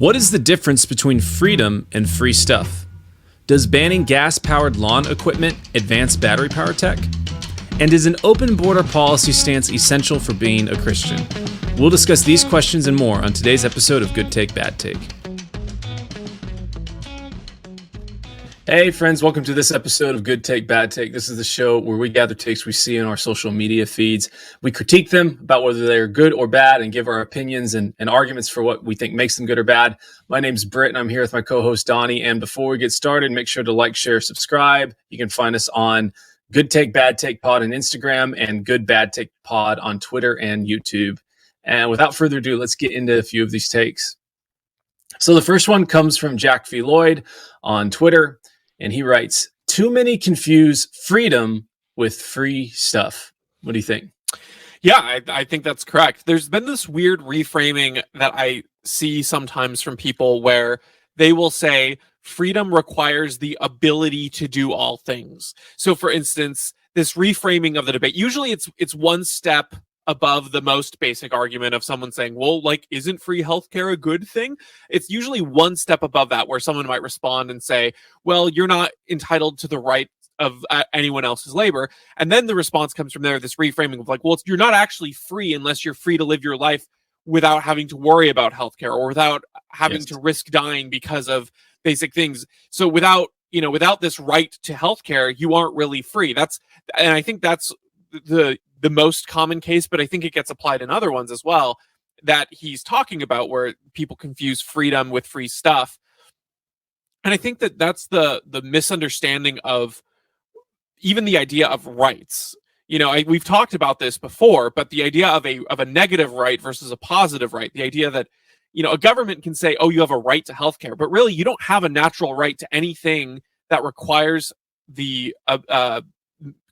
What is the difference between freedom and free stuff? Does banning gas-powered lawn equipment advance battery power tech? And is an open border policy stance essential for being a Christian? We'll discuss these questions and more on today's episode of Good Take, Bad Take. Hey friends, welcome to this episode of Good Take, Bad Take. This is the show where we gather takes we see in our social media feeds. We critique them about whether they're good or bad and give our opinions and arguments for what we think makes them good or bad. My name's Britt and I'm here with my co-host Donnie. And before we get started, make sure to like, share, subscribe. You can find us on Good Take, Bad Take Pod on Instagram and Good Bad Take Pod on Twitter and YouTube. And without further ado, let's get into a few of these takes. So the first one comes from Jack V. Lloyd on Twitter. And he writes, too many confuse freedom with free stuff. What do you think? Yeah, I think that's correct. There's been this weird reframing that I see sometimes from people where they will say freedom requires the ability to do all things. So for instance, this reframing of the debate, usually it's one step above the most basic argument of someone saying, well, like, isn't free healthcare a good thing? It's usually one step above that where someone might respond and say, well, you're not entitled to the right of anyone else's labor. And then the response comes from there, this reframing of like, well, you're not actually free unless you're free to live your life without having to worry about healthcare or without having to risk dying because of basic things. So without this right to healthcare, you aren't really free. And I think that's the most common case, but I think it gets applied in other ones as well that he's talking about where people confuse freedom with free stuff. And I think that that's the misunderstanding of even the idea of rights. We've talked about this before, but the idea of a negative right versus a positive right, the idea that, a government can say, oh, you have a right to healthcare, but really you don't have a natural right to anything that requires the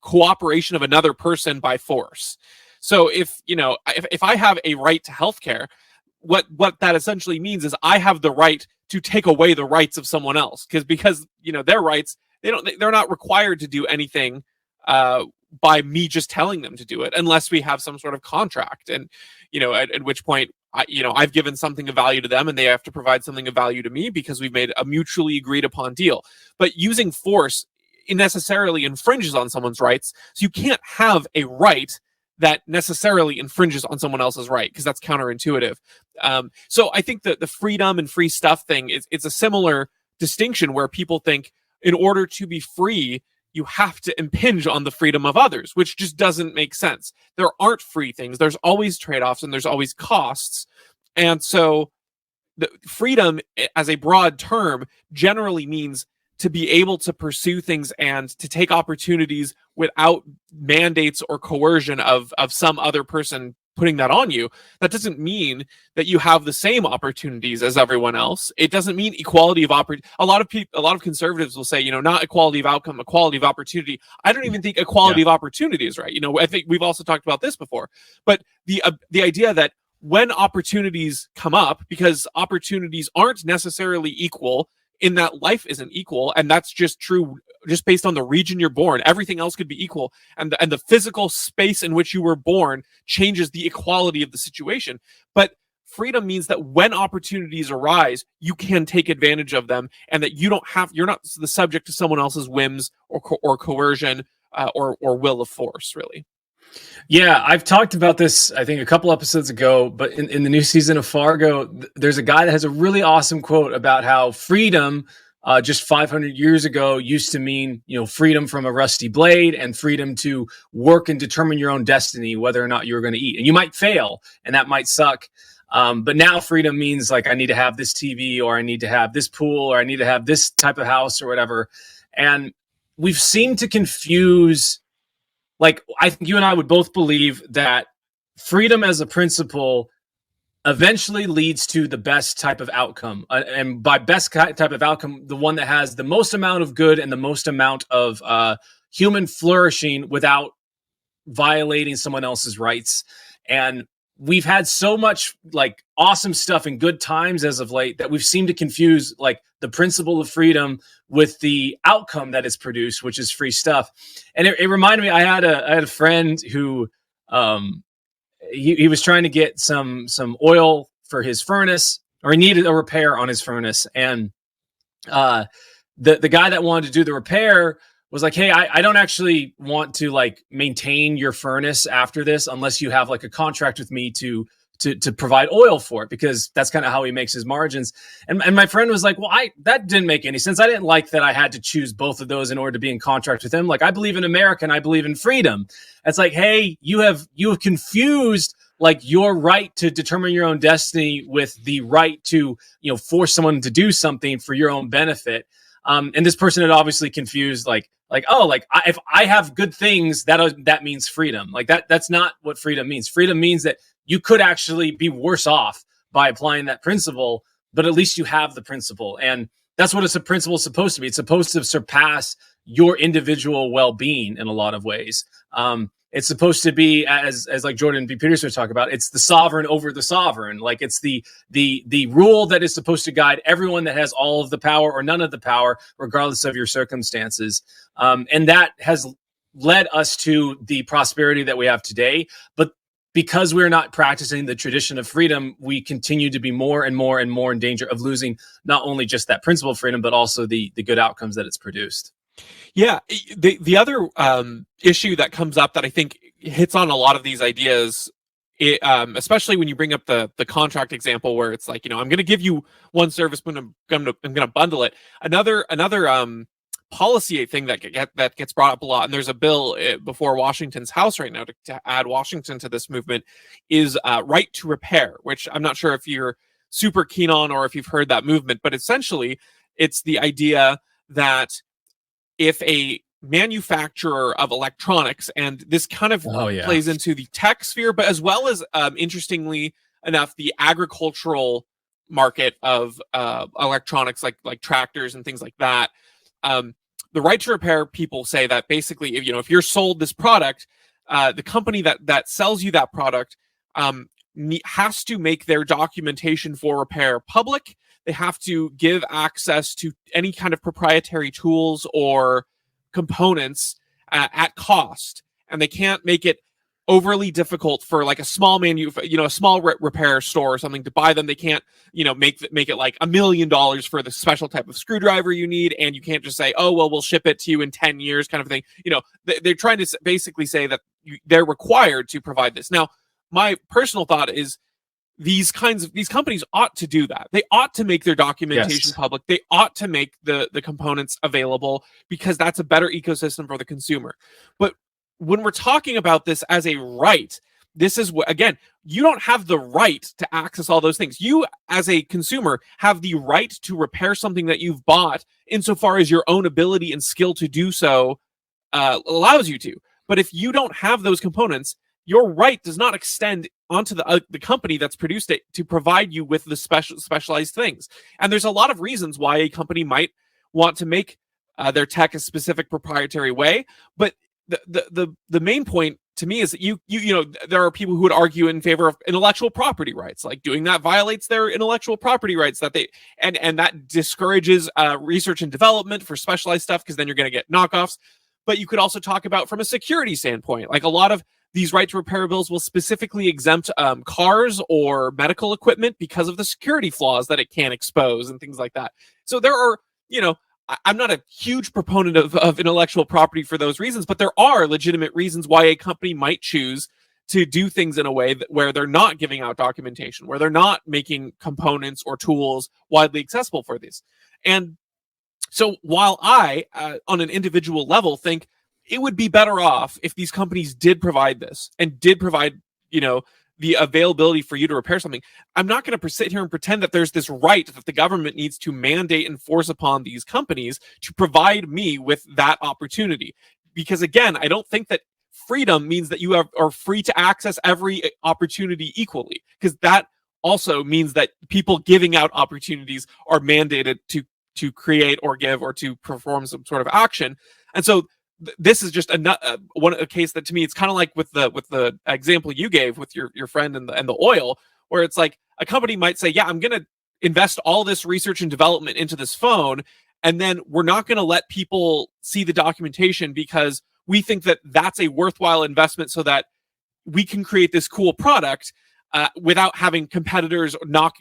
cooperation of another person by force. So if I have a right to healthcare, what that essentially means is I have the right to take away the rights of someone else because their rights, they're not required to do anything by me just telling them to do it unless we have some sort of contract. And at which point I've given something of value to them and they have to provide something of value to me because we've made a mutually agreed upon deal. But using force necessarily infringes on someone's rights. So you can't have a right that necessarily infringes on someone else's right because that's counterintuitive. So I think that the freedom and free stuff thing it's a similar distinction where people think in order to be free, you have to impinge on the freedom of others, which just doesn't make sense. There aren't free things. There's always trade-offs and there's always costs. And so the freedom as a broad term generally means to be able to pursue things and to take opportunities without mandates or coercion of some other person putting that on you. That doesn't mean that you have the same opportunities as everyone else. It doesn't mean equality of opportunity. A lot of conservatives will say, not equality of outcome, equality of opportunity. I don't even think equality of opportunity is right. I think we've also talked about this before. But the idea that when opportunities come up, because opportunities aren't necessarily equal, in that life isn't equal, and that's just true just based on the region you're born. Everything else could be equal, and the physical space in which you were born changes the equality of the situation. But freedom means that when opportunities arise, you can take advantage of them, and that you're not the subject to someone else's whims or coercion or will of force, really. Yeah, I've talked about this, I think, a couple episodes ago, but in the new season of Fargo, there's a guy that has a really awesome quote about how freedom just 500 years ago used to mean, freedom from a rusty blade and freedom to work and determine your own destiny, whether or not you were going to eat. And you might fail, and that might suck. But now freedom means like I need to have this TV, or I need to have this pool, or I need to have this type of house or whatever. And we've seemed to confuse. Like, I think you and I would both believe that freedom as a principle eventually leads to the best type of outcome. And by best type of outcome, the one that has the most amount of good and the most amount of human flourishing without violating someone else's rights. And we've had so much like awesome stuff and good times as of late that we've seemed to confuse like the principle of freedom with the outcome that is produced, which is free stuff. And it reminded me, I had a friend who he was trying to get some oil for his furnace, or he needed a repair on his furnace, and the guy that wanted to do the repair was like, hey, I don't actually want to like maintain your furnace after this unless you have like a contract with me to provide oil for it, because that's kind of how he makes his margins. And my friend was like, well, that didn't make any sense. I didn't like that I had to choose both of those in order to be in contract with him. Like, I believe in America and I believe in freedom. It's like, hey, you have confused like your right to determine your own destiny with the right to, force someone to do something for your own benefit. And this person had obviously confused if I have good things, that means freedom. Like that's not what freedom means. Freedom means that you could actually be worse off by applying that principle, but at least you have the principle. And that's what a principle is supposed to be. It's supposed to surpass your individual well-being in a lot of ways. It's supposed to be, as like Jordan B. Peterson was talking about, it's the sovereign over the sovereign. Like it's the rule that is supposed to guide everyone that has all of the power or none of the power, regardless of your circumstances. And that has led us to the prosperity that we have today. But because we're not practicing the tradition of freedom, we continue to be more and more and more in danger of losing not only just that principle of freedom, but also the good outcomes that it's produced. Yeah, the other issue that comes up that I think hits on a lot of these ideas, especially when you bring up the contract example where it's like, I'm going to give you one service, but I'm going to bundle it. Another policy thing that gets brought up a lot, and there's a bill before Washington's House right now to add Washington to this movement, is right to repair, which I'm not sure if you're super keen on or if you've heard that movement, but essentially it's the idea that if a manufacturer of electronics, and this kind of plays into the tech sphere, but as well as interestingly enough, the agricultural market of electronics like tractors and things like that. The right to repair people say that basically, if you're sold this product, the company that sells you that product has to make their documentation for repair public. They have to give access to any kind of proprietary tools or components at cost, and they can't make it overly difficult for like a small repair store or something to buy them. They can't, make it like $1 million for the special type of screwdriver you need, and you can't just say, oh well, we'll ship it to you in 10 years, kind of thing. They're trying to basically say that they're required to provide this. Now, my personal thought is, these companies ought to do that. They ought to make their documentation public. They ought to make the components available, because that's a better ecosystem for the consumer. But when we're talking about this as a right, this is what, again, you don't have the right to access all those things. You, as a consumer, have the right to repair something that you've bought insofar as your own ability and skill to do so allows you to. But if you don't have those components, your right does not extend onto the company that's produced it to provide you with the specialized things. And there's a lot of reasons why a company might want to make their tech a specific proprietary way. But the main point to me is that you there are people who would argue in favor of intellectual property rights, like doing that violates their intellectual property rights, that they and that discourages research and development for specialized stuff, because then you're going to get knockoffs. But you could also talk about from a security standpoint, like a lot of these right to repair bills will specifically exempt cars or medical equipment because of the security flaws that it can expose and things like that. So there are, I'm not a huge proponent of intellectual property for those reasons, but there are legitimate reasons why a company might choose to do things in a way where they're not giving out documentation, where they're not making components or tools widely accessible for this. And so while I, on an individual level, think it would be better off if these companies did provide this and did provide, the availability for you to repair something, I'm not going to sit here and pretend that there's this right that the government needs to mandate and force upon these companies to provide me with that opportunity. Because again, I don't think that freedom means that you are free to access every opportunity equally, because that also means that people giving out opportunities are mandated to create or give or to perform some sort of action. And so this is just a case that, to me, it's kind of like with the example you gave with your friend and the oil, where it's like a company might say, yeah, I'm going to invest all this research and development into this phone, and then we're not going to let people see the documentation because we think that that's a worthwhile investment so that we can create this cool product. without having competitors knock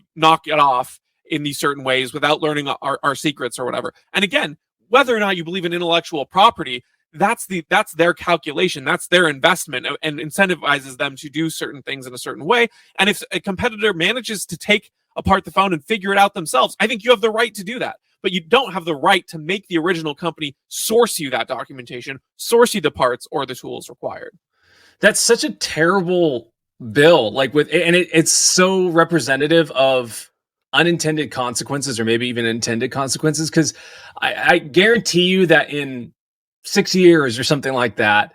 it off in these certain ways, without learning our secrets or whatever. And again, whether or not you believe in intellectual property, that's their calculation, that's their investment, and incentivizes them to do certain things in a certain way. And if a competitor manages to take apart the phone and figure it out themselves, I think you have the right to do that. But you don't have the right to make the original company source you that documentation, source you the parts or the tools required. That's such a terrible bill. Like it's so representative of unintended consequences, or maybe even intended consequences. Because I guarantee you that in 6 years or something like that,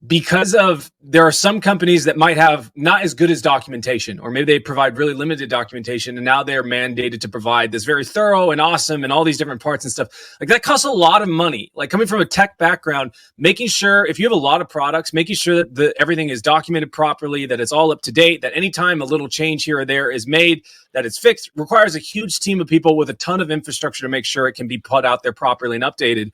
because there are some companies that might have not as good as documentation, or maybe they provide really limited documentation, and now they're mandated to provide this very thorough and awesome and all these different parts and stuff. Like, that costs a lot of money. Like, coming from a tech background, making sure if you have a lot of products, making sure that everything is documented properly, that it's all up to date, that anytime a little change here or there is made, that it's fixed, requires a huge team of people with a ton of infrastructure to make sure it can be put out there properly and updated.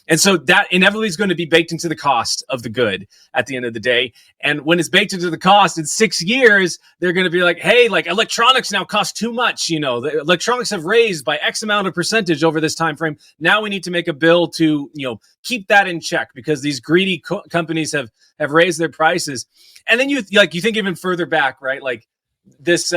And so that inevitably is going to be baked into the cost of the good at the end of the day. And when it's baked into the cost in 6 years, they're going to be like, hey, like, electronics now cost too much. You know, the electronics have raised by X amount of percentage over this time frame. Now we need to make a bill to, keep that in check, because these greedy companies have raised their prices. And then you think even further back, right? Like this,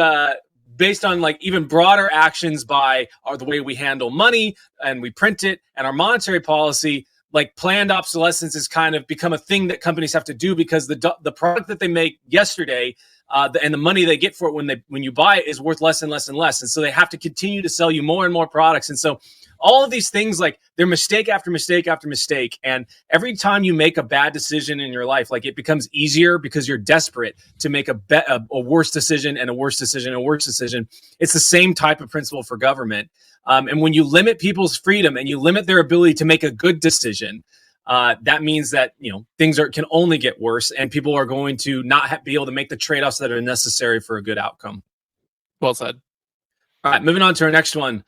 based on like even broader actions by the way we handle money and we print it and our monetary policy, like planned obsolescence has kind of become a thing that companies have to do, because the product that they make yesterday and the money they get for it when you buy it is worth less and less and less. And so they have to continue to sell you more and more products. And so all of these things, like, they're mistake after mistake after mistake. And every time you make a bad decision in your life, like, it becomes easier because you're desperate to make a worse decision and a worse decision and a worse decision. It's the same type of principle for government. And when you limit people's freedom and you limit their ability to make a good decision, that means that, things can only get worse, and people are going to not be able to make the trade-offs that are necessary for a good outcome. Well said. All right, moving on to our next one.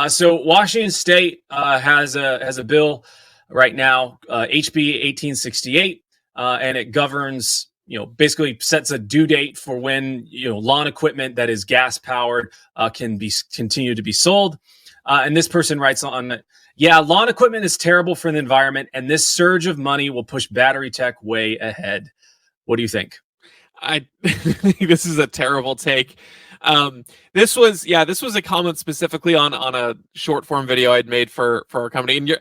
So Washington State has a bill right now, HB 1868, and it governs, basically sets a due date for when, lawn equipment that is gas powered can continue to be sold. And this person writes on it, yeah, lawn equipment is terrible for the environment, and this surge of money will push battery tech way ahead. What do you think? I think this is a terrible take. This was a comment specifically on a short form video I'd made for our company. And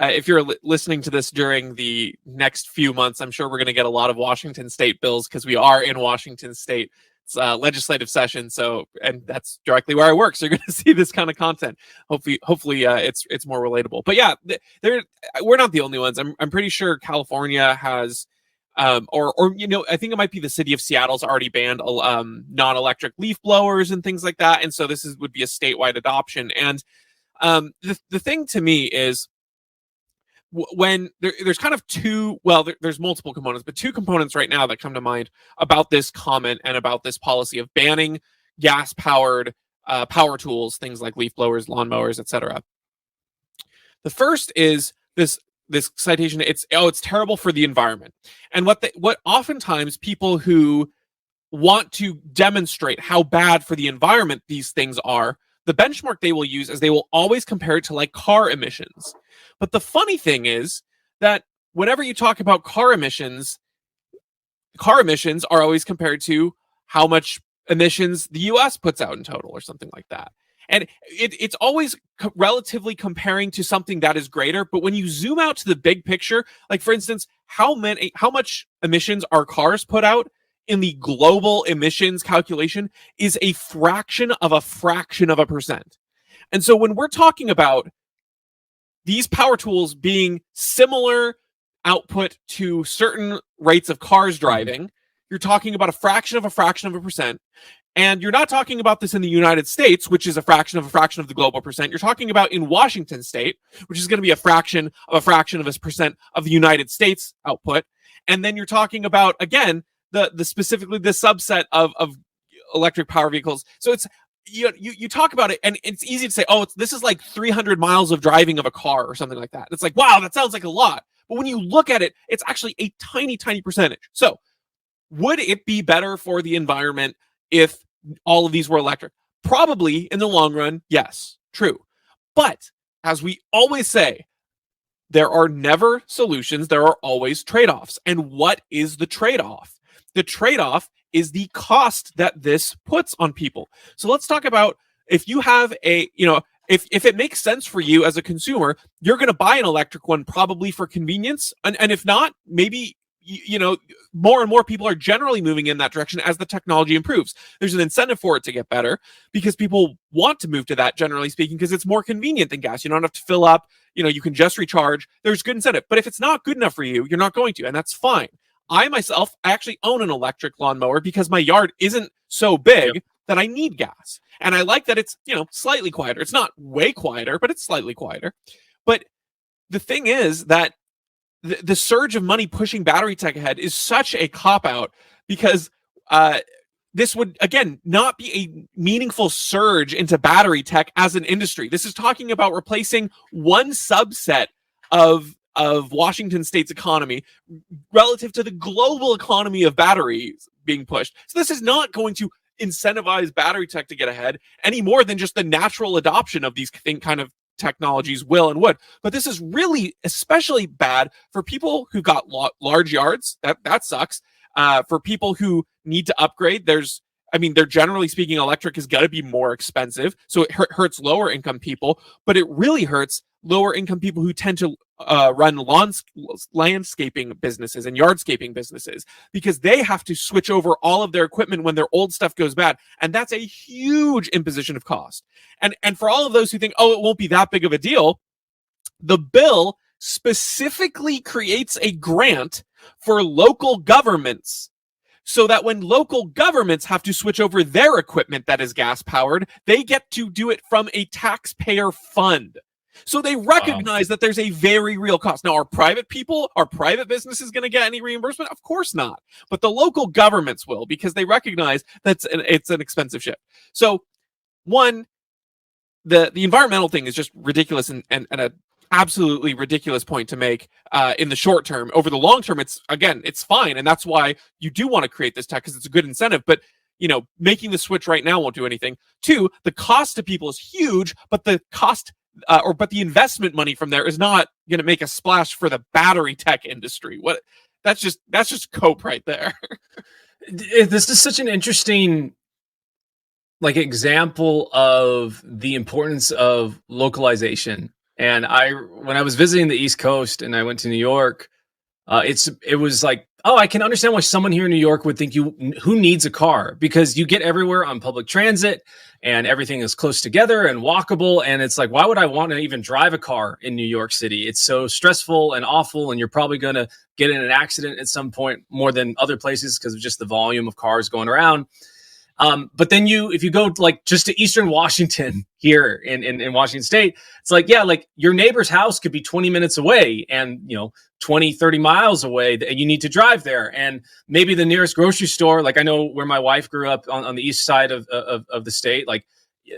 if you're listening to this during the next few months, I'm sure we're going to get a lot of Washington State bills, because we are in Washington State. It's legislative session, and that's directly where I work. So you're going to see this kind of content. Hopefully, it's more relatable. But yeah, we're not the only ones. I'm pretty sure California has. I think it might be the city of Seattle's already banned non-electric leaf blowers and things like that, and so this would be a statewide adoption. And the thing to me is, when there's kind of there's multiple components, but two components right now that come to mind about this comment and about this policy of banning gas-powered power tools, things like leaf blowers, lawnmowers, etc. The first is this citation, it's terrible for the environment. And what oftentimes people who want to demonstrate how bad for the environment these things are, the benchmark they will use is they will always compare it to like car emissions. But the funny thing is that whenever you talk about car emissions are always compared to how much emissions the US puts out in total or something like that. And it's always relatively comparing to something that is greater. But when you zoom out to the big picture, like, for instance, how much emissions our cars put out in the global emissions calculation is a fraction of a percent. And so when we're talking about these power tools being similar output to certain rates of cars driving, you're talking about a fraction of a percent. And you're not talking about this in the United States, which is a fraction of the global percent. You're talking about in Washington State, which is going to be a fraction of a percent of the United States output. And then you're talking about, again, the specifically the subset of electric power vehicles. So it's, you talk about it, and it's easy to say, this is like 300 miles of driving of a car or something like that. It's like, wow, that sounds like a lot. But when you look at it, it's actually a tiny, tiny percentage. So would it be better for the environment if all of these were electric? Probably in the long run, yes, true. But as we always say, there are never solutions, there are always trade-offs. And what is the trade-off? The trade-off is the cost that this puts on people. So let's talk about, if you have a, if it makes sense for you as a consumer, you're going to buy an electric one probably for convenience. And if not, maybe, more and more people are generally moving in that direction as the technology improves. There's an incentive for it to get better because people want to move to that, generally speaking, because it's more convenient than gas. You don't have to fill up, you can just recharge. There's good incentive. But if it's not good enough for you, you're not going to, and that's fine. I actually own an electric lawnmower because my yard isn't so big that I need gas. And I like that it's, slightly quieter. It's not way quieter, but it's slightly quieter. But the thing is that the surge of money pushing battery tech ahead is such a cop-out because this would, again, not be a meaningful surge into battery tech as an industry. This is talking about replacing one subset of Washington State's economy relative to the global economy of batteries being pushed. So this is not going to incentivize battery tech to get ahead any more than just the natural adoption of these kind of technologies will and would. But this is really especially bad for people who got large yards. That sucks. For people who need to upgrade, they're generally speaking, electric is going to be more expensive. So it hurts lower income people, but it really hurts lower income people who tend to run landscaping businesses and yardscaping businesses, because they have to switch over all of their equipment when their old stuff goes bad. And that's a huge imposition of cost. And for all of those who think, oh, it won't be that big of a deal, the bill specifically creates a grant for local governments so that when local governments have to switch over their equipment that is gas powered, they get to do it from a taxpayer fund. So they recognize that there's a very real cost. Now, are private businesses going to get any reimbursement? Of course not. But the local governments will, because they recognize that it's an expensive shift. So, one, the environmental thing is just ridiculous and a absolutely ridiculous point to make in the short term. Over the long term, it's fine. And that's why you do want to create this tech, because it's a good incentive. But making the switch right now won't do anything. Two, the cost to people is huge, but the cost but the investment money from there is not going to make a splash for the battery tech industry. That's just cope right there. This is such an interesting example of the importance of localization. And when I was visiting the East Coast and I went to New York, it was like, oh, I can understand why someone here in New York would think who needs a car, because you get everywhere on public transit and everything is close together and walkable. And it's like, why would I want to even drive a car in New York City? It's so stressful and awful. And you're probably going to get in an accident at some point more than other places because of just the volume of cars going around. But then if you go just to Eastern Washington here in Washington State, it's like, yeah, your neighbor's house could be 20 minutes away and, 20, 30 miles away, and you need to drive there. And maybe the nearest grocery store, I know where my wife grew up on the east side of the state,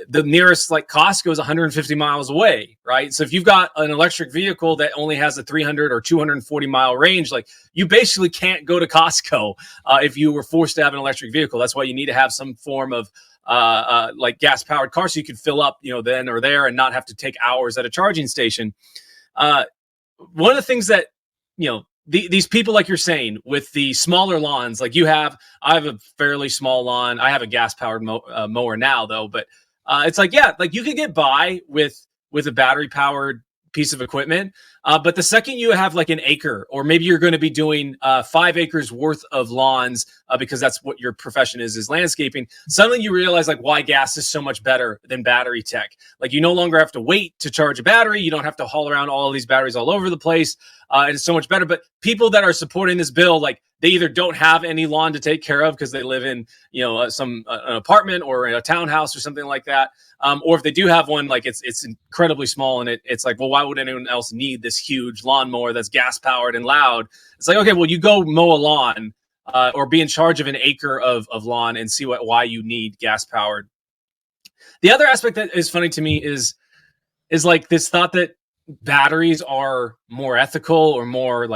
the nearest Costco is 150 miles away, right? So if you've got an electric vehicle that only has a 300 or 240 mile range, you basically can't go to Costco if you were forced to have an electric vehicle. That's why you need to have some form of gas powered car so you can fill up, then or there and not have to take hours at a charging station. One of the things that, these people, like you're saying, with the smaller lawns, I have a fairly small lawn. I have a gas powered mower now though, but it's you can get by with a battery powered piece of equipment. But the second you have an acre, or maybe you're going to be doing 5 acres worth of lawns because that's what your profession is landscaping, suddenly you realize why gas is so much better than battery tech. You no longer have to wait to charge a battery. You don't have to haul around all of these batteries all over the place. And it's so much better. But people that are supporting this bill, they either don't have any lawn to take care of because they live in, an apartment or in a townhouse or something like that. Or if they do have one, it's incredibly small, and it's well, why would anyone else need this huge lawnmower that's gas powered and loud? It's okay, well, you go mow a lawn or be in charge of an acre of lawn and see why you need gas powered. The other aspect that is funny to me is this thought that batteries are more ethical or more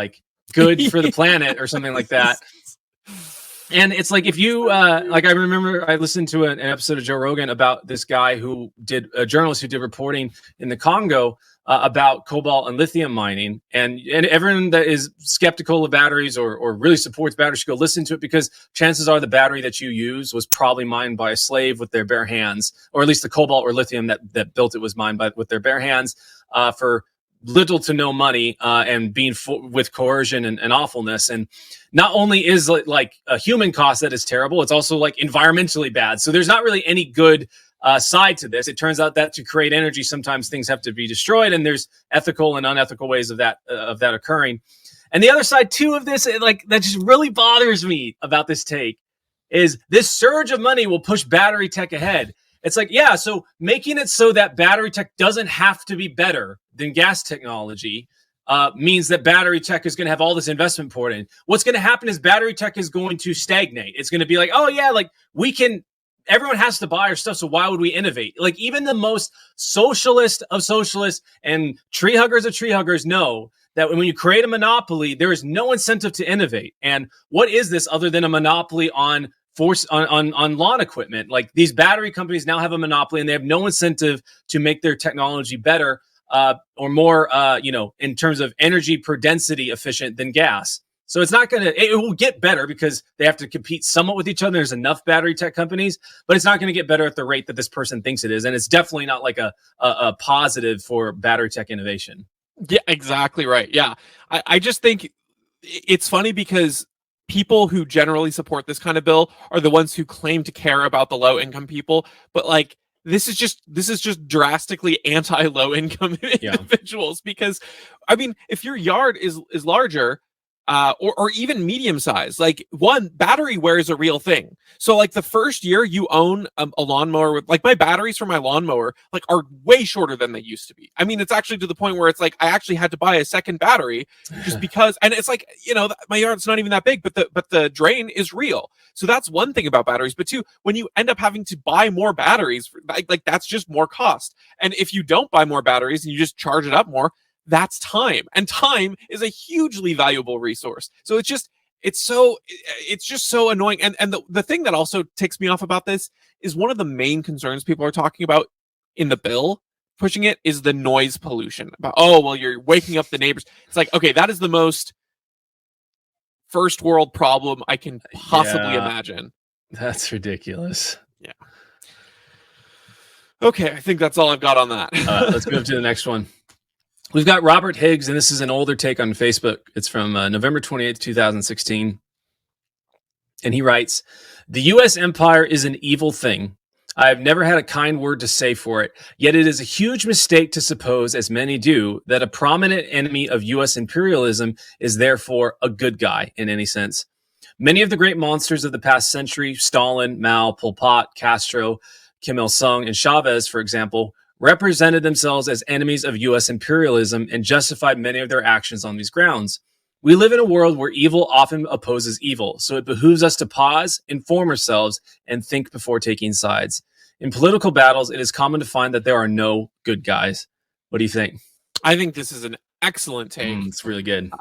good for the planet or something like that. And it's like if you like, I remember I listened to an episode of Joe Rogan about this guy who did a journalist who did reporting in the Congo about cobalt and lithium mining, and everyone that is skeptical of batteries or really supports batteries should go listen to it, because chances are the battery that you use was probably mined by a slave with their bare hands, or at least the cobalt or lithium that built it was mined with their bare hands for little to no money, and being with coercion and awfulness. And not only is like a human cost that is terrible, it's also like environmentally bad. So there's not really any good side to this. It turns out that to create energy, sometimes things have to be destroyed, and there's ethical and unethical ways of that occurring. And the other side too of this, like that just really bothers me about this take, is this surge of money will push battery tech ahead. It's like, yeah, so making it so that battery tech doesn't have to be better than gas technology means that battery tech is going to have all this investment poured in. What's going to happen is battery tech is going to stagnate. It's going to be like, oh yeah, like everyone has to buy our stuff, so why would we innovate? Like even the most socialist of socialists and tree huggers of tree huggers know that when you create a monopoly, there is no incentive to innovate. And what is this other than a monopoly on lawn equipment? Like these battery companies now have a monopoly, and they have no incentive to make their technology better or more, in terms of energy per density efficient than gas. So it's not going to, it will get better because they have to compete somewhat with each other. There's enough battery tech companies, but it's not going to get better at the rate that this person thinks it is. And it's definitely not like a positive for battery tech innovation. Yeah, exactly right. Yeah. I just think it's funny because people who generally support this kind of bill are the ones who claim to care about the low income people, but like this is just drastically anti low income individuals. Because I mean, if your yard is larger or even medium size, like one, battery wear is a real thing. So like the first year you own a lawnmower with, like my batteries for my lawnmower like are way shorter than they used to be. I mean, it's actually to the point where it's like I actually had to buy a second battery just because, and it's like, my yard's not even that big, but the drain is real. So that's one thing about batteries. But two, when you end up having to buy more batteries, like that's just more cost. And if you don't buy more batteries and you just charge it up more, that's time, and time is a hugely valuable resource. So it's just so annoying. And the thing that also ticks me off about this is one of the main concerns people are talking about in the bill pushing it is the noise pollution. About, oh well, you're waking up the neighbors. It's like, okay, that is the most first world problem I can possibly imagine. That's ridiculous. Yeah. Okay, I think that's all I've got on that. Let's move to the next one. We've got Robert Higgs, and this is an older take on Facebook. It's from November 28th, 2016. And he writes, "The U.S. empire is an evil thing. I have never had a kind word to say for it, yet it is a huge mistake to suppose, as many do, that a prominent enemy of U.S. imperialism is therefore a good guy in any sense. Many of the great monsters of the past century, Stalin, Mao, Pol Pot, Castro, Kim Il-sung, and Chavez, for example, represented themselves as enemies of U.S. imperialism and justified many of their actions on these grounds. We live in a world where evil often opposes evil, so it behooves us to pause, inform ourselves, and think before taking sides. In political battles, it is common to find that there are no good guys." What do you think? I think this is an excellent take. It's really good.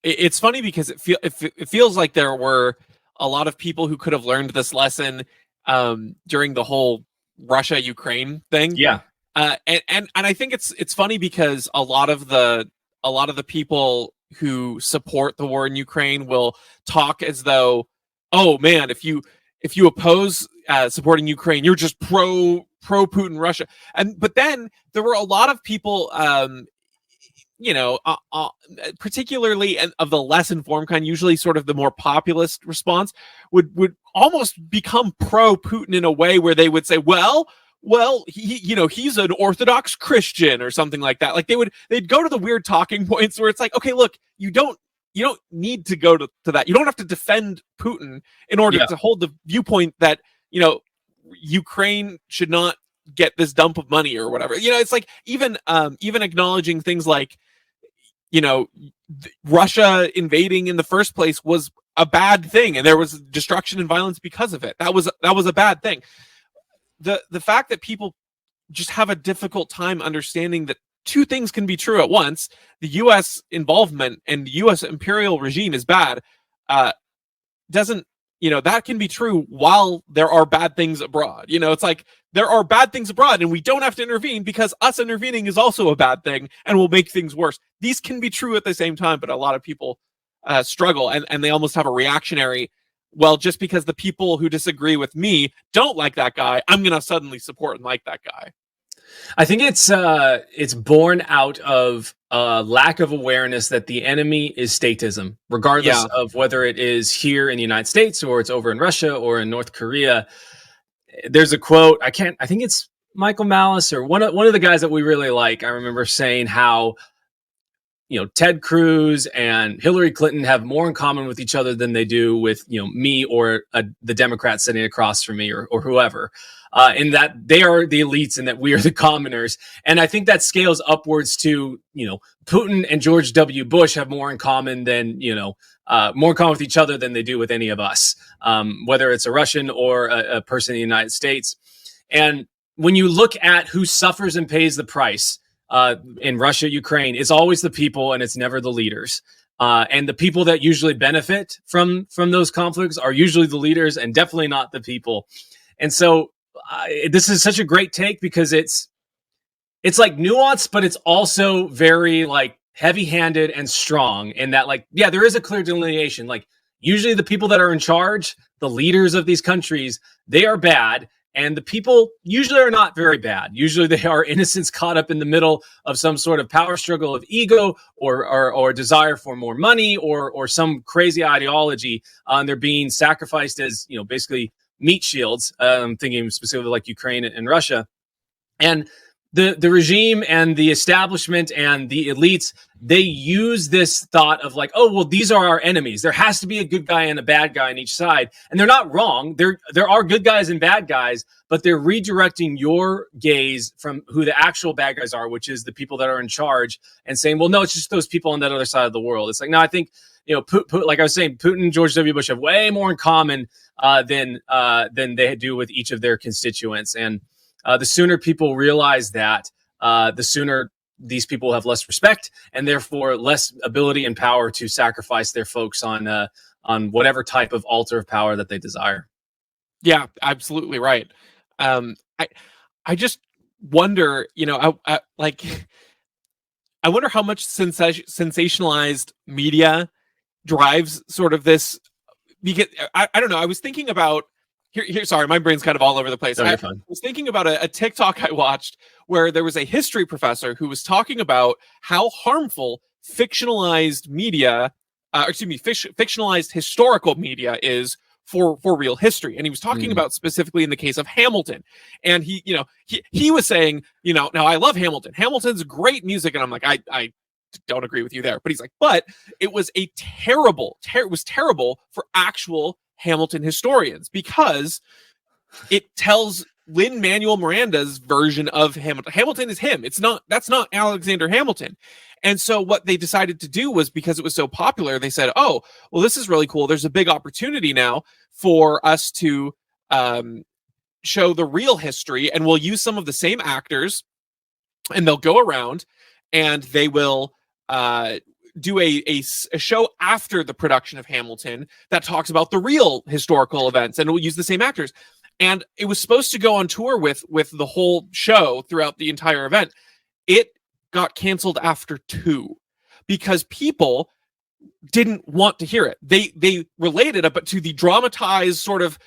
It's funny because it feels like there were a lot of people who could have learned this lesson during the whole Russia-Ukraine thing. Yeah. And I think it's funny because a lot of the people who support the war in Ukraine will talk as though, oh man, if you oppose supporting Ukraine, you're just pro Putin Russia. But then there were a lot of people particularly of the less informed kind, usually sort of the more populist response would almost become pro Putin in a way where they would say, well, he's an Orthodox Christian or something like that. Like they'd go to the weird talking points where it's like, okay, look, you don't need to go to that. You don't have to defend Putin in order to hold the viewpoint that, Ukraine should not get this dump of money or whatever. It's like even acknowledging things like, Russia invading in the first place was a bad thing, and there was destruction and violence because of it. That was a bad thing. The fact that people just have a difficult time understanding that two things can be true at once: the U.S. involvement and the U.S. imperial regime is bad. doesn't, that can be true while there are bad things abroad. It's like there are bad things abroad and we don't have to intervene because us intervening is also a bad thing and will make things worse. These can be true at the same time, but a lot of people struggle and they almost have a reactionary, well, just because the people who disagree with me don't like that guy, I'm going to suddenly support and like that guy. I think it's born out of a lack of awareness that the enemy is statism, regardless of whether it is here in the United States or it's over in Russia or in North Korea. There's a quote, I think it's Michael Malice or one of the guys that we really like. I remember saying how, Ted Cruz and Hillary Clinton have more in common with each other than they do with, me or the Democrat sitting across from me or whoever. In that they are the elites and that we are the commoners. And I think that scales upwards to, Putin and George W. Bush have more in common than, more in common with each other than they do with any of us, whether it's a Russian or a person in the United States. And when you look at who suffers and pays the price in Russia, Ukraine, it's always the people and it's never the leaders. And the people that usually benefit from those conflicts are usually the leaders and definitely not the people. And so this is such a great take because it's like nuanced, but it's also very like heavy-handed and strong in that, like, yeah, there is a clear delineation. Like usually the people that are in charge, the leaders of these countries, they are bad. And the people usually are not very bad. Usually they are innocents caught up in the middle of some sort of power struggle of ego or desire for more money or some crazy ideology. And they're being sacrificed as, basically meat shields. I'm thinking specifically like Ukraine and Russia. And the regime and the establishment and the elites, they use this thought of like, oh, well, these are our enemies. There has to be a good guy and a bad guy on each side. And they're not wrong. There are good guys and bad guys, but they're redirecting your gaze from who the actual bad guys are, which is the people that are in charge, and saying, well, no, it's just those people on that other side of the world. It's like, no, I think, like I was saying, Putin and George W. Bush have way more in common than they do with each of their constituents. And the sooner people realize that, the sooner these people have less respect and therefore less ability and power to sacrifice their folks on whatever type of altar of power that they desire. Yeah, absolutely right. I just wonder, I wonder how much sensationalized media drives sort of this, because I don't know. I was thinking about here. Sorry, my brain's kind of all over the place. No, I was thinking about a TikTok I watched where there was a history professor who was talking about how harmful fictionalized media, fictionalized historical media is for real history. And he was talking about specifically in the case of Hamilton. And he was saying, now I love Hamilton. Hamilton's great music. And I'm like, I don't agree with you there. But he's like, but it was terrible for actual Hamilton historians because it tells Lin-Manuel Miranda's version of Hamilton. Hamilton is him. That's not Alexander Hamilton. And so what they decided to do was, because it was so popular, they said, oh, well, this is really cool. There's a big opportunity now for us to show the real history, and we'll use some of the same actors, and they'll go around and they will do a show after the production of Hamilton that talks about the real historical events, and we'll use the same actors. And it was supposed to go on tour with the whole show throughout the entire event. It got canceled after 2 because people didn't want to hear it. They related it, but to the dramatized sort of,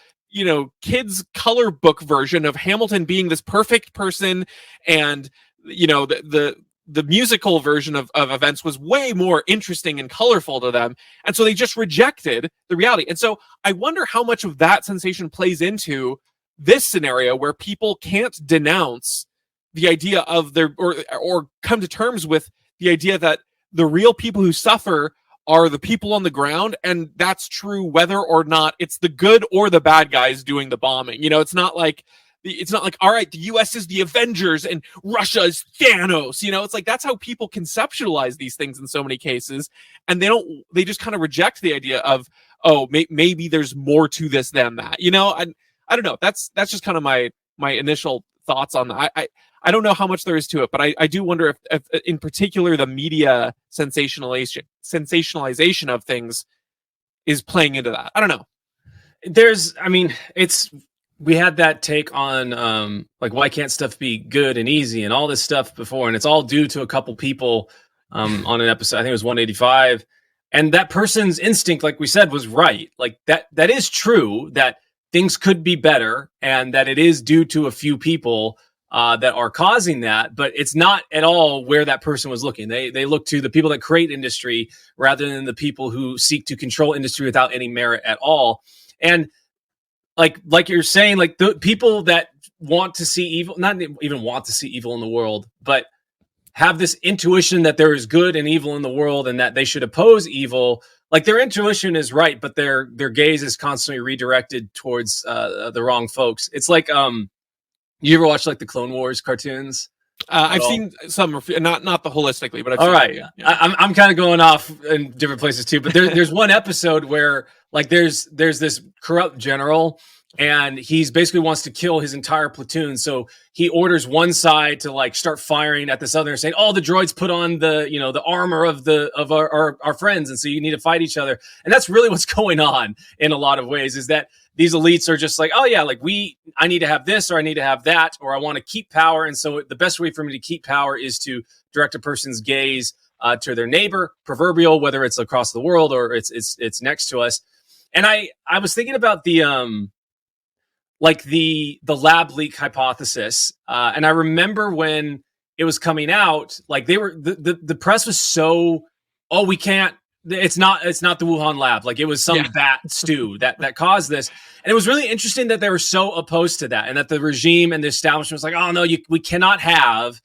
kids' color book version of Hamilton being this perfect person, and the musical version of events was way more interesting and colorful to them. And so they just rejected the reality. And so I wonder how much of that sensation plays into this scenario where people can't denounce the idea of or come to terms with the idea that the real people who suffer are the people on the ground. And that's true whether or not it's the good or the bad guys doing the bombing. It's not like, all right, the US is the Avengers and Russia is Thanos. It's like, that's how people conceptualize these things in so many cases. And they just kind of reject the idea of, oh, maybe there's more to this than that. I don't know. That's just kind of my initial thoughts on that. I don't know how much there is to it, but I do wonder if in particular the media sensationalization of things is playing into that. I don't know. We had that take on like, why can't stuff be good and easy and all this stuff before, and it's all due to a couple people on an episode. I think it was 185, and that person's instinct, like we said, was right. Like that is true, that things could be better, and that it is due to a few people that are causing that, but it's not at all where that person was looking. They look to the people that create industry rather than the people who seek to control industry without any merit at all. And like you're saying, like the people that want to see evil, not even want to see evil in the world, but have this intuition that there is good and evil in the world and that they should oppose evil. Like, their intuition is right, but their gaze is constantly redirected towards the wrong folks. It's like, you ever watch like the Clone Wars cartoons? I've seen some, not the holistically, but I've all seen right. Them, yeah. I'm kind of going off in different places too, but there's one episode where like there's this corrupt general, and he's basically wants to kill his entire platoon. So he orders one side to like start firing at this other, saying, "Oh, the droids put on the armor of our friends, and so you need to fight each other." And that's really what's going on in a lot of ways, is that these elites are just like, "Oh yeah, like I need to have this, or I need to have that, or I want to keep power." And so the best way for me to keep power is to direct a person's gaze to their neighbor, proverbial, whether it's across the world or it's next to us. And I was thinking about the lab leak hypothesis, and I remember when it was coming out, like the press was so, "Oh, we can't. It's not the Wuhan lab. Like, it was some bat stew that caused this." And it was really interesting that they were so opposed to that, and that the regime and the establishment was like, "Oh no, we cannot have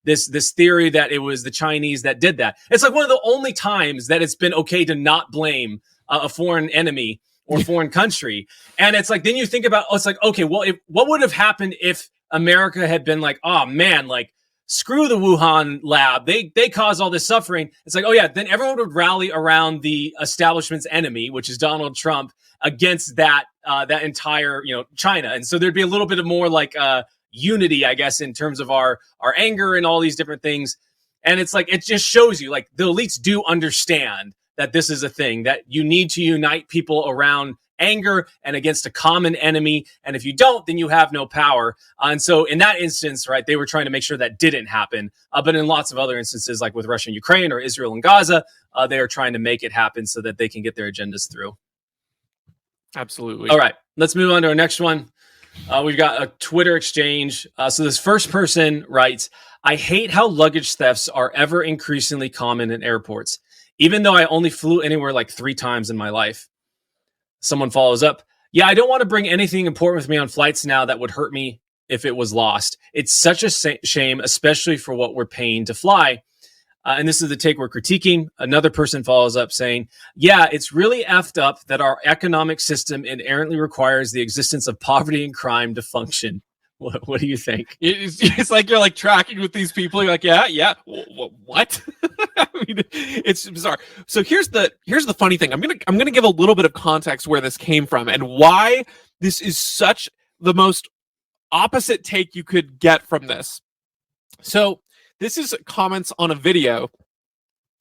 this theory that it was the Chinese that did that." It's like one of the only times that it's been okay to not blame a foreign enemy or foreign country. And it's like, then you think about, it's like, okay, well, what would have happened if America had been like, "Oh man, like, screw the Wuhan lab. They caused all this suffering." It's like, oh yeah, then everyone would rally around the establishment's enemy, which is Donald Trump, against that entire, China. And so there'd be a little bit of more like unity, I guess, in terms of our anger and all these different things. And it's like, it just shows you, like, the elites do understand that this is a thing, that you need to unite people around anger and against a common enemy. And if you don't, then you have no power. And so in that instance, right, they were trying to make sure that didn't happen. But in lots of other instances, like with Russia and Ukraine, or Israel and Gaza, they are trying to make it happen so that they can get their agendas through. Absolutely. All right, let's move on to our next one. We've got a Twitter exchange. So this first person writes, "I hate how luggage thefts are ever increasingly common in airports, even though I only flew anywhere like 3 times in my life." Someone follows up, "Yeah, I don't want to bring anything important with me on flights now that would hurt me if it was lost. It's such a shame, especially for what we're paying to fly." And this is the take we're critiquing. Another person follows up saying, "Yeah, it's really effed up that our economic system inherently requires the existence of poverty and crime to function." What do you think? It's like you're like tracking with these people. You're like, yeah. What? I mean, it's bizarre. So here's the funny thing. I'm gonna give a little bit of context where this came from and why this is such the most opposite take you could get from this. So this is comments on a video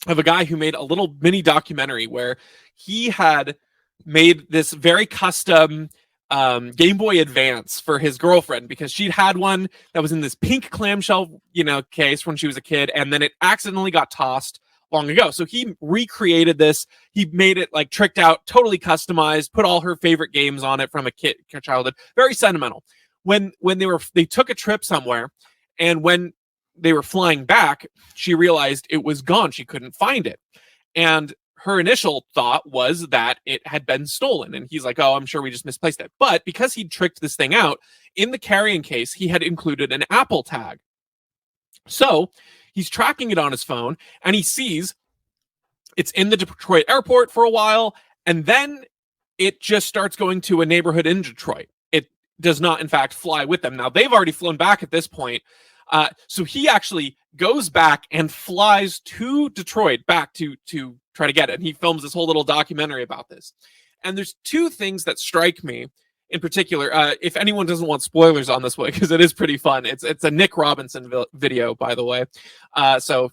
of a guy who made a little mini documentary where he had made this very custom Game Boy Advance for his girlfriend, because she'd had one that was in this pink clamshell, case when she was a kid, and then it accidentally got tossed long ago. So he recreated this. He made it like tricked out, totally customized, put all her favorite games on it from a childhood. Very sentimental. When they took a trip somewhere, and when they were flying back, she realized it was gone. She couldn't find it. And her initial thought was that it had been stolen. And he's like, "Oh, I'm sure we just misplaced it." But because he'd tricked this thing out, in the carrying case, he had included an Apple tag. So he's tracking it on his phone, and he sees it's in the Detroit airport for a while, and then it just starts going to a neighborhood in Detroit. It does not, in fact, fly with them. Now, they've already flown back at this point. So he actually goes back and flies to Detroit back to try to get it. And he films this whole little documentary about this. And there's 2 things that strike me in particular. If anyone doesn't want spoilers on this one, because it is pretty fun. It's a Nick Robinson video, by the way. So,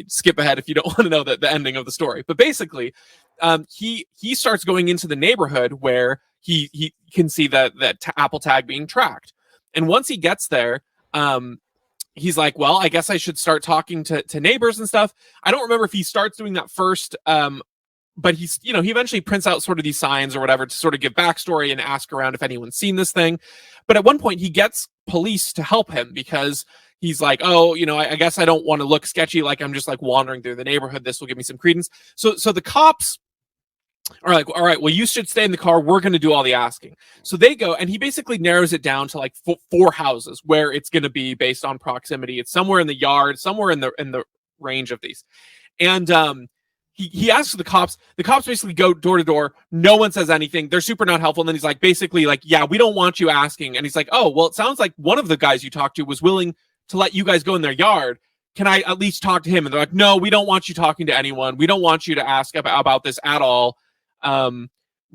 skip ahead if you don't want to know the ending of the story. But basically, he starts going into the neighborhood where he can see that Apple tag being tracked. And once he gets there, he's like, well, I guess I should start talking to neighbors and stuff. I don't remember if he starts doing that first, but he eventually prints out sort of these signs or whatever to sort of give backstory and ask around if anyone's seen this thing. But at one point he gets police to help him because he's like, oh, I guess I don't want to look sketchy, like I'm just like wandering through the neighborhood. This will give me some credence. So the cops are like, all right, well, you should stay in the car. We're going to do all the asking. So they go, and he basically narrows it down to like four houses where it's going to be based on proximity. It's somewhere in the yard, somewhere in the range of these. And he asks the cops. The cops basically go door to door. No one says anything. They're super not helpful. And then he's like, basically like, yeah, we don't want you asking. And he's like, oh, well, it sounds like one of the guys you talked to was willing to let you guys go in their yard. Can I at least talk to him? And they're like, no, we don't want you talking to anyone. We don't want you to ask about this at all.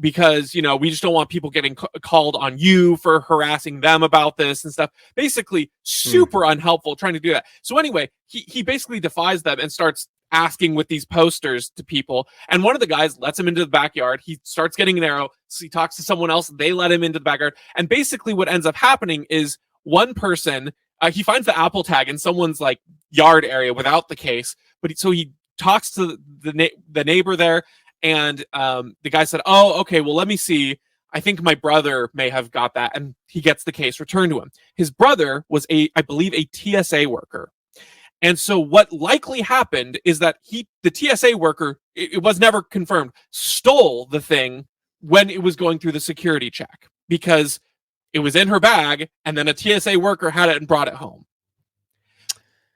Because, we just don't want people getting called on you for harassing them about this and stuff. Basically, super unhelpful trying to do that. So anyway, he basically defies them and starts asking with these posters to people. And one of the guys lets him into the backyard. He starts getting an arrow. So he talks to someone else. They let him into the backyard. And basically what ends up happening is one person, he finds the Apple tag in someone's like yard area without the case. But so he talks to the neighbor there. And the guy said, oh, okay, well, let me see. I think my brother may have got that. And he gets the case returned to him. His brother was I believe a TSA worker. And so what likely happened is that the TSA worker, it was never confirmed, stole the thing when it was going through the security check because it was in her bag and then a TSA worker had it and brought it home.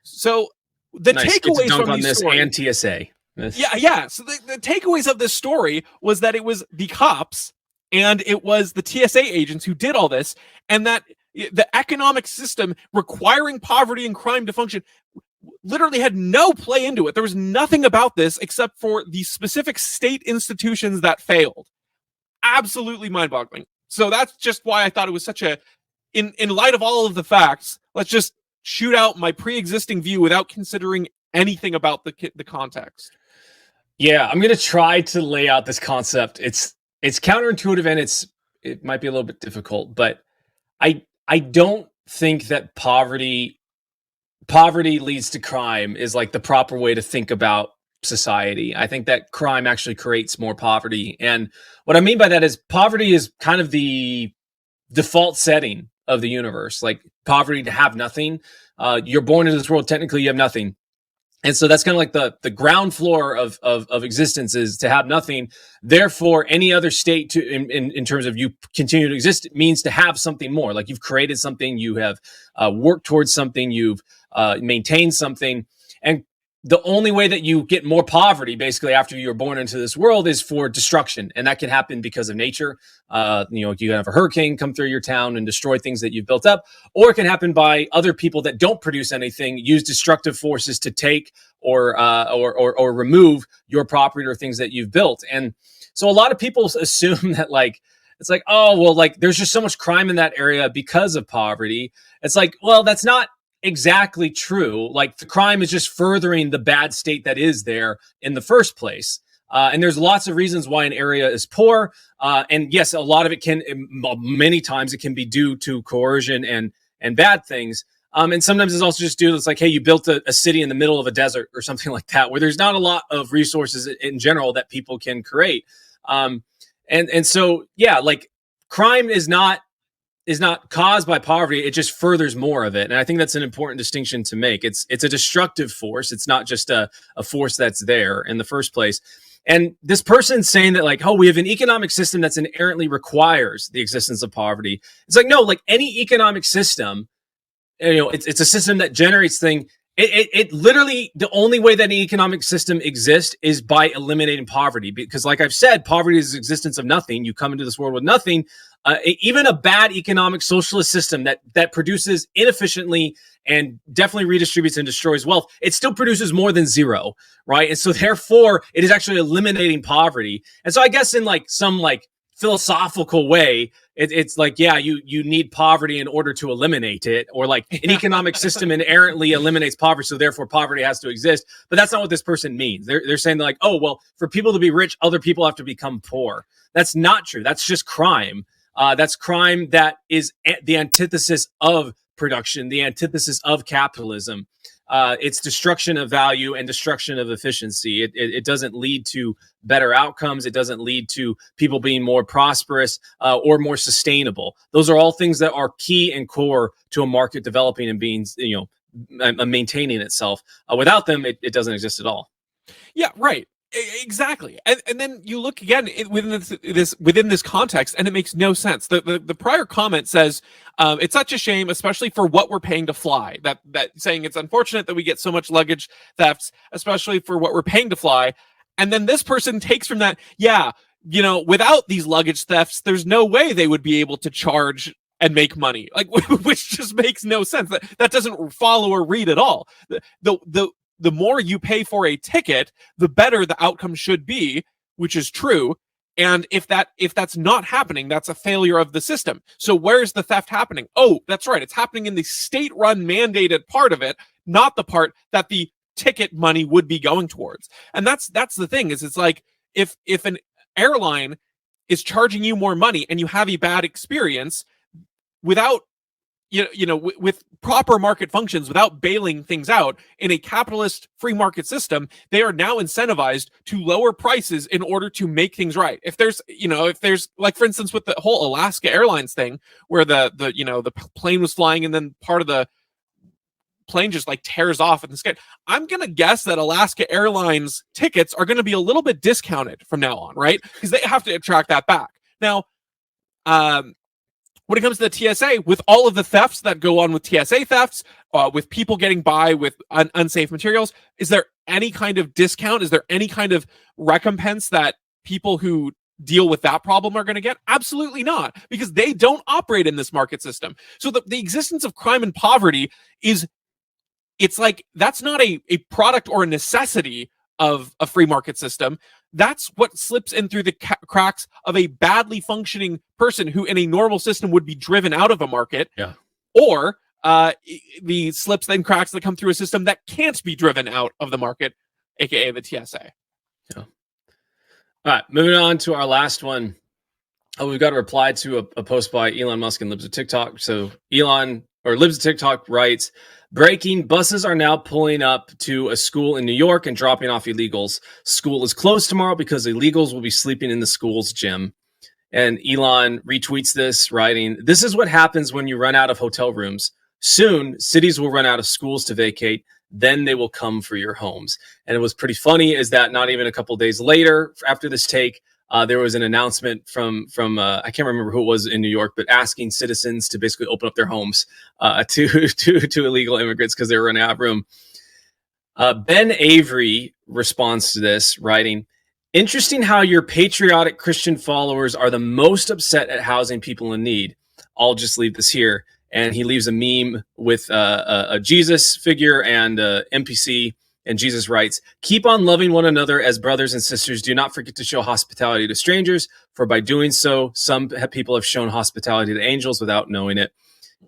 So the takeaways from on this story, and TSA. Yeah. So the takeaways of this story was that it was the cops and it was the TSA agents who did all this, and that the economic system requiring poverty and crime to function literally had no play into it. There was nothing about this except for the specific state institutions that failed. Absolutely mind-boggling. So that's just why I thought it was such in light of all of the facts, let's just shoot out my pre-existing view without considering anything about the context. Yeah, I'm going to try to lay out this concept. It's counterintuitive and it might be a little bit difficult, but I don't think that poverty leads to crime is like the proper way to think about society. I think that crime actually creates more poverty. And what I mean by that is poverty is kind of the default setting of the universe, like poverty, to have nothing. You're born into this world, technically you have nothing. And so that's kind of like the ground floor of existence is to have nothing. Therefore, any other state in terms of you continue to exist means to have something more. Like you've created something, you have worked towards something, you've maintained something. And the only way that you get more poverty, basically, after you're born into this world is for destruction. And that can happen because of nature. You can have a hurricane come through your town and destroy things that you've built up, or it can happen by other people that don't produce anything, use destructive forces to take or remove your property or things that you've built. And so a lot of people assume that it's like, oh, well, like there's just so much crime in that area because of poverty. It's like, well, that's not exactly true. Like the crime is just furthering the bad state that is there in the first place. And there's lots of reasons why an area is poor. And yes, a lot of it many times it can be due to coercion and bad things. And sometimes it's also just due to, it's like, hey, you built a city in the middle of a desert or something like that, where there's not a lot of resources in general that people can create. And so, yeah, like crime is not caused by poverty. It just furthers more of it. And I think that's an important distinction to make. It's a destructive force. It's not just a force that's there in the first place. And this person saying that like, oh, we have an economic system that's inherently requires the existence of poverty. It's like, no, like any economic system, it's a system that generates things. It literally, the only way that an economic system exists is by eliminating poverty. Because like I've said, poverty is the existence of nothing. You come into this world with nothing. Even a bad economic socialist system that produces inefficiently and definitely redistributes and destroys wealth, it still produces more than zero, right? And so therefore, it is actually eliminating poverty. And so I guess in like some like philosophical way, it's like, yeah, you need poverty in order to eliminate it, or like an economic system inherently eliminates poverty, so therefore poverty has to exist. But that's not what this person means. They're saying like, oh, well, for people to be rich, other people have to become poor. That's not true. That's just crime. That's crime that is the antithesis of production, the antithesis of capitalism. It's destruction of value and destruction of efficiency. It doesn't lead to better outcomes. It doesn't lead to people being more prosperous or more sustainable. Those are all things that are key and core to a market developing and being, maintaining itself. Without them, it doesn't exist at all. Yeah, right. Exactly. And then you look again within this context, and it makes no sense. The prior comment says it's such a shame, especially for what we're paying to fly. That saying it's unfortunate that we get so much luggage thefts, especially for what we're paying to fly. And then this person takes from that, yeah, without these luggage thefts, there's no way they would be able to charge and make money, like, which just makes no sense. That doesn't follow or read at all. The more you pay for a ticket, the better the outcome should be, which is true. And if that's not happening, that's a failure of the system. So where's the theft happening? Oh, that's right. It's happening in the state-run mandated part of it, not the part that the ticket money would be going towards. And that's the thing, is it's like, if an airline is charging you more money and you have a bad experience without with proper market functions, without bailing things out in a capitalist free market system, they are now incentivized to lower prices in order to make things right. If there's like, for instance, with the whole Alaska Airlines thing, where the plane was flying and then part of the plane just like tears off in the sky, I'm going to guess that Alaska Airlines tickets are going to be a little bit discounted from now on, right? Because they have to attract that back. Now, when it comes to the TSA, with all of the thefts that go on with TSA thefts, with people getting by with unsafe materials, is there any kind of discount? Is there any kind of recompense that people who deal with that problem are going to get? Absolutely not, because they don't operate in this market system. So the existence of crime and poverty it's like, that's not a product or a necessity of a free market system. That's what slips in through the cracks of a badly functioning person who in a normal system would be driven out of a market. Yeah. Or the slips and cracks that come through a system that can't be driven out of the market, aka the TSA. Yeah. All right, moving on to our last one. We've got a reply to a post by Elon Musk and Libs of TikTok. So Libs of TikTok writes, breaking, buses are now pulling up to a school in New York and dropping off illegals. School is closed tomorrow because illegals will be sleeping in the school's gym. And Elon retweets this, writing, this is what happens when you run out of hotel rooms. Soon, cities will run out of schools to vacate. Then they will come for your homes. And it was pretty funny is that not even a couple of days later, after this take, there was an announcement from I can't remember who it was in New York, but asking citizens to basically open up their homes to illegal immigrants because they were running out of room. Ben Avery responds to this, writing, interesting how your patriotic Christian followers are the most upset at housing people in need. I'll just leave this here. And he leaves a meme with a Jesus figure and NPC. And Jesus writes, keep on loving one another as brothers and sisters. Do not forget to show hospitality to strangers, for by doing so, some people have shown hospitality to angels without knowing it.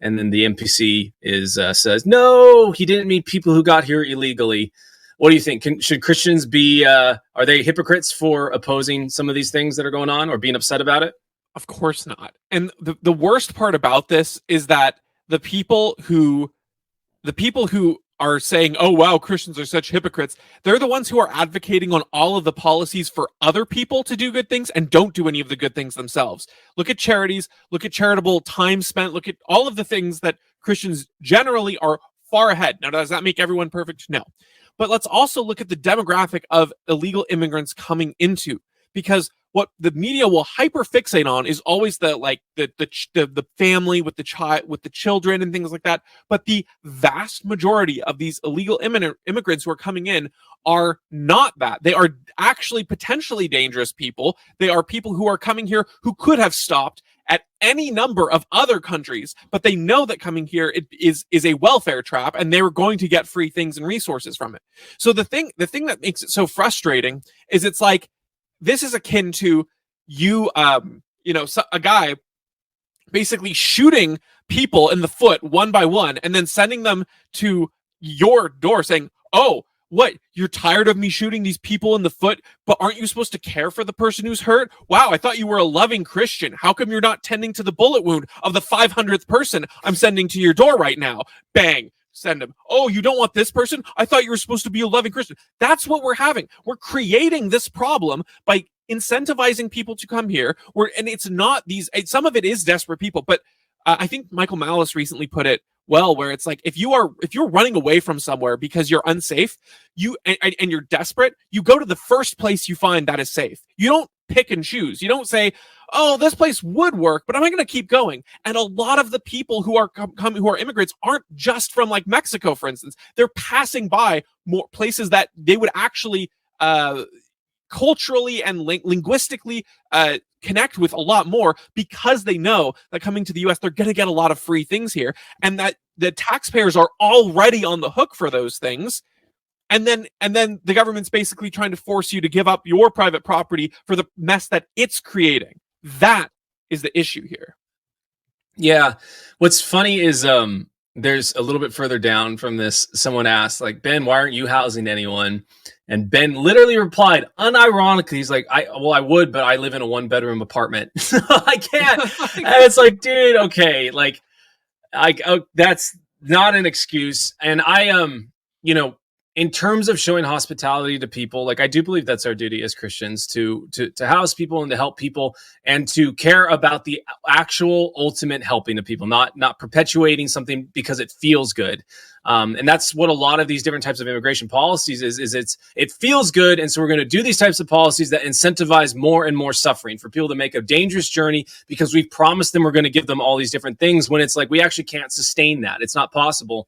And then the NPC says, no, he didn't mean people who got here illegally. What do you think? Should Christians be, are they hypocrites for opposing some of these things that are going on or being upset about it? Of course not. And the worst part about this is that the people who are saying, oh, wow, Christians are such hypocrites, they're the ones who are advocating on all of the policies for other people to do good things and don't do any of the good things themselves. Look at charities, look at charitable time spent, look at all of the things that Christians generally are far ahead. Now, does that make everyone perfect? No. But let's also look at the demographic of illegal immigrants coming into, because what the media will hyperfixate on is always the family with the child, with the children and things like that. But the vast majority of these illegal immigrants who are coming in are not that. They are actually potentially dangerous people. They are people who are coming here who could have stopped at any number of other countries, but they know that coming here is a welfare trap, and they were going to get free things and resources from it. So the thing that makes it so frustrating is it's like, this is akin to you a guy basically shooting people in the foot one by one and then sending them to your door saying, oh, what, you're tired of me shooting these people in the foot, but aren't you supposed to care for the person who's hurt? Wow, I thought you were a loving Christian. How come you're not tending to the bullet wound of the 500th person I'm sending to your door right now? Bang, send him. Oh, you don't want this person? I thought you were supposed to be a loving Christian. That's what we're having. We're creating this problem by incentivizing people to come here. And it's not some of it is desperate people, but I think Michael Malice recently put it well, where it's like, if you're running away from somewhere because you're unsafe, and you're desperate, you go to the first place you find that is safe. You don't pick and choose. You don't say, oh, this place would work, but am I going to keep going? And a lot of the people who are who are immigrants aren't just from like Mexico, for instance. They're passing by more places that they would actually culturally and linguistically connect with a lot more, because they know that coming to the US, they're going to get a lot of free things here, and that the taxpayers are already on the hook for those things. And then the government's basically trying to force you to give up your private property for the mess that it's creating. That is the issue here. Yeah. What's funny is there's a little bit further down from this, someone asked, like, Ben, why aren't you housing anyone? And Ben literally replied, unironically, he's like, I would, but I live in a 1-bedroom apartment. I can't. And it's like, dude, okay. Like, that's not an excuse. And in terms of showing hospitality to people, like, I do believe that's our duty as Christians to house people and to help people and to care about the actual ultimate helping of people, not perpetuating something because it feels good. And that's what a lot of these different types of immigration policies is it feels good. And so we're going to do these types of policies that incentivize more and more suffering for people to make a dangerous journey because we've promised them we're going to give them all these different things, when it's like, we actually can't sustain that. It's not possible.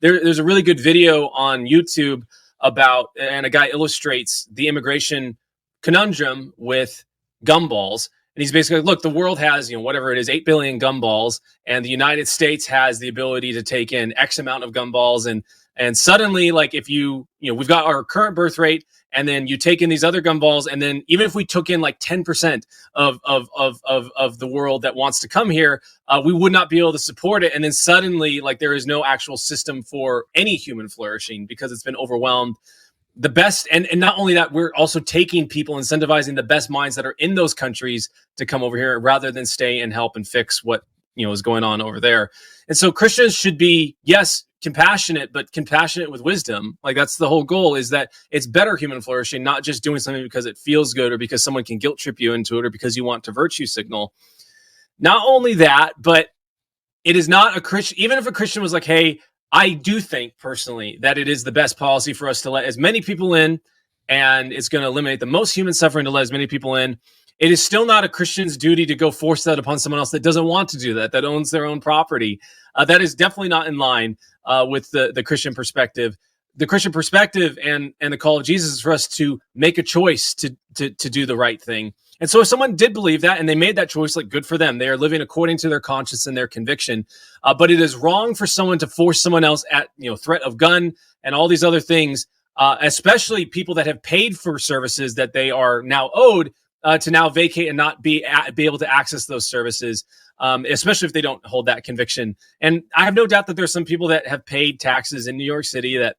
There's a really good video on YouTube and a guy illustrates the immigration conundrum with gumballs. And he's basically like, look, the world has, whatever it is, 8 billion gumballs, and the United States has the ability to take in X amount of gumballs. And suddenly, like, if we've got our current birth rate, and then you take in these other gumballs, and then even if we took in like 10% of the world that wants to come here, we would not be able to support it. And then suddenly, like, there is no actual system for any human flourishing because it's been overwhelmed. The best, and not only that, we're also taking people, incentivizing the best minds that are in those countries to come over here rather than stay and help and fix what is going on over there. And so Christians should be, yes, compassionate, but compassionate with wisdom. Like, that's the whole goal, is that it's better human flourishing, not just doing something because it feels good or because someone can guilt trip you into it or because you want to virtue signal. Not only that, but it is not a Christian, even if a Christian was like, hey, I do think personally that it is the best policy for us to let as many people in, and it's going to eliminate the most human suffering to let as many people in. It is still not a Christian's duty to go force that upon someone else that doesn't want to do that owns their own property. That is definitely not in line with the Christian perspective. The Christian perspective and the call of Jesus is for us to make a choice to do the right thing. And so if someone did believe that and they made that choice, like, good for them. They are living according to their conscience and their conviction. But it is wrong for someone to force someone else at threat of gun and all these other things, especially people that have paid for services that they are now owed, to now vacate and not be able to access those services, especially if they don't hold that conviction. And I have no doubt that there's some people that have paid taxes in New York City that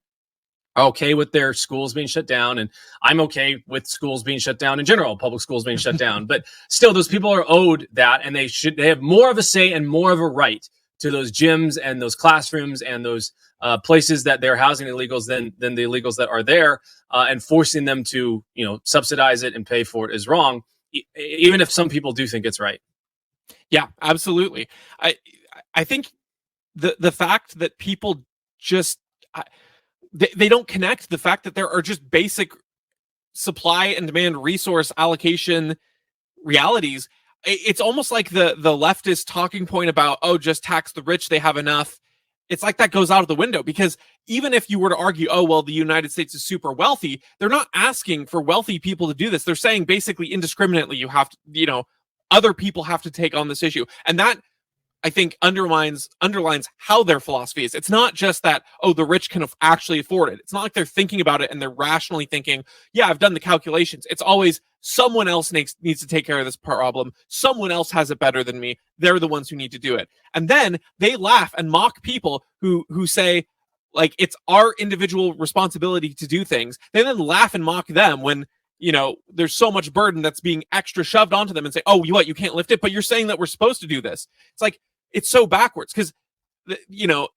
are okay with their schools being shut down, and I'm okay with schools being shut down in general, public schools being shut down. But still, those people are owed that, and they have more of a say and more of a right to those gyms and those classrooms and those places that they're housing illegals than the illegals that are there, and forcing them to subsidize it and pay for it is wrong, even if some people do think it's right. Yeah, absolutely. I think the fact that people just they don't connect the fact that there are just basic supply and demand resource allocation realities. It's almost like the leftist talking point about, oh, just tax the rich, they have enough. It's like that goes out of the window, because even if you were to argue, oh, well, the United States is super wealthy, they're not asking for wealthy people to do this. They're saying basically indiscriminately, you have to, other people have to take on this issue. And that, I think underlines how their philosophy is. It's not just that, oh, the rich can actually afford it. It's not like they're thinking about it and they're rationally thinking, yeah, I've done the calculations. It's always someone else needs to take care of this problem. Someone else has it better than me. They're the ones who need to do it. And then they laugh and mock people who say, like, it's our individual responsibility to do things. They then laugh and mock them when, you know, there's so much burden that's being extra shoved onto them and say, oh, you can't lift it, but you're saying that we're supposed to do this. It's like, it's so backwards because, you know,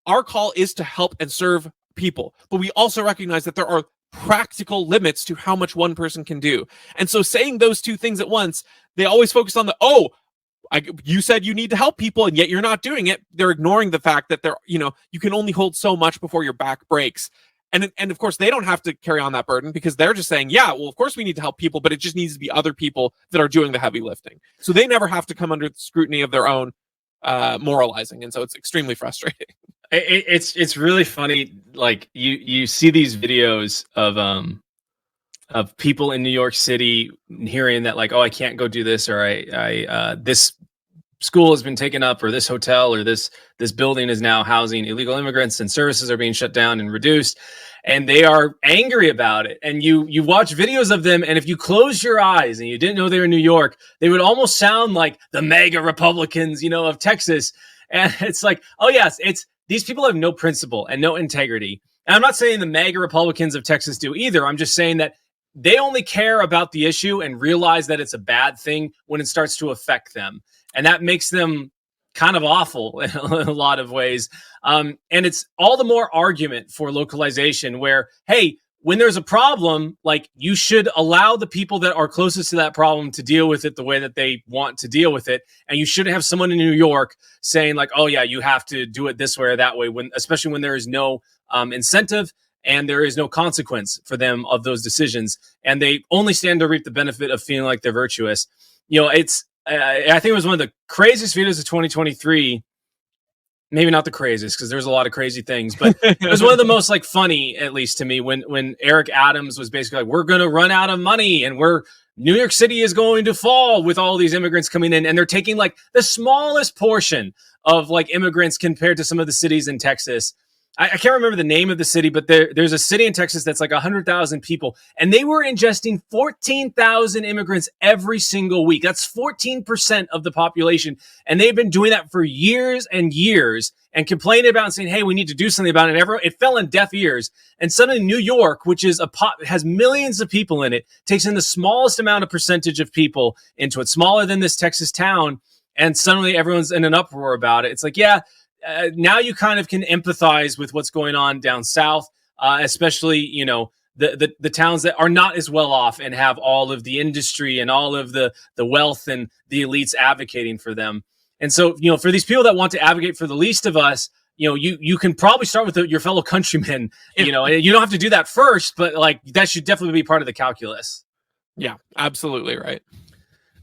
our call is to help and serve people, but we also recognize that there are practical limits to how much one person can do. And so saying those two things at once, they always focus on the, you said you need to help people and yet you're not doing it. They're ignoring the fact that you can only hold so much before your back breaks. And of course, they don't have to carry on that burden because they're just saying, yeah, well, of course we need to help people, but it just needs to be other people that are doing the heavy lifting. So they never have to come under the scrutiny of their own moralizing. And so it's extremely frustrating. It's really funny. Like you see these videos of people in New York City hearing that, like, oh, I can't go do this, or I this school has been taken up, or this hotel or this building is now housing illegal immigrants and services are being shut down and reduced, and they are angry about it. And you watch videos of them, and if you close your eyes and you didn't know they were in New York, they would almost sound like the MAGA Republicans, of Texas. And it's like, oh yes, these people have no principle and no integrity. And I'm not saying the MAGA Republicans of Texas do either. I'm just saying that they only care about the issue and realize that it's a bad thing when it starts to affect them. And that makes them kind of awful in a lot of ways. And it's all the more argument for localization where, hey, when there's a problem, like, you should allow the people that are closest to that problem to deal with it the way that they want to deal with it. And you shouldn't have someone in New York saying, like, oh yeah, you have to do it this way or that way, especially when there is no incentive and there is no consequence for them of those decisions. And they only stand to reap the benefit of feeling like they're virtuous. I think it was one of the craziest videos of 2023. Maybe not the craziest, because there's a lot of crazy things, but it was one of the most, like, funny, at least to me, when Eric Adams was basically like, we're going to run out of money and New York City is going to fall with all these immigrants coming in. And they're taking, like, the smallest portion of, like, immigrants compared to some of the cities in Texas. I can't remember the name of the city, but there's a city in Texas that's like 100,000 people, and they were ingesting 14,000 immigrants every single week. That's 14% of the population. And they've been doing that for years and years and complaining about and saying, hey, we need to do something about it. It fell on deaf ears. And suddenly New York, which is has millions of people in it, takes in the smallest amount of percentage of people into it, smaller than this Texas town. And suddenly everyone's in an uproar about it. It's like, yeah, now you kind of can empathize with what's going on down south, especially, the towns that are not as well off and have all of the industry and all of the wealth and the elites advocating for them. And so, for these people that want to advocate for the least of us, you can probably start with your fellow countrymen, and you don't have to do that first, but, like, that should definitely be part of the calculus. Yeah, absolutely right.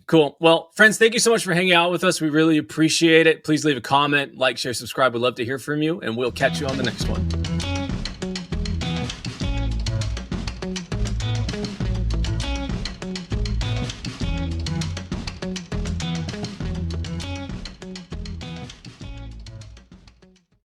Cool. Well, friends, thank you so much for hanging out with us. We really appreciate it. Please leave a comment, like, share, subscribe. We'd love to hear from you, and we'll catch you on the next one.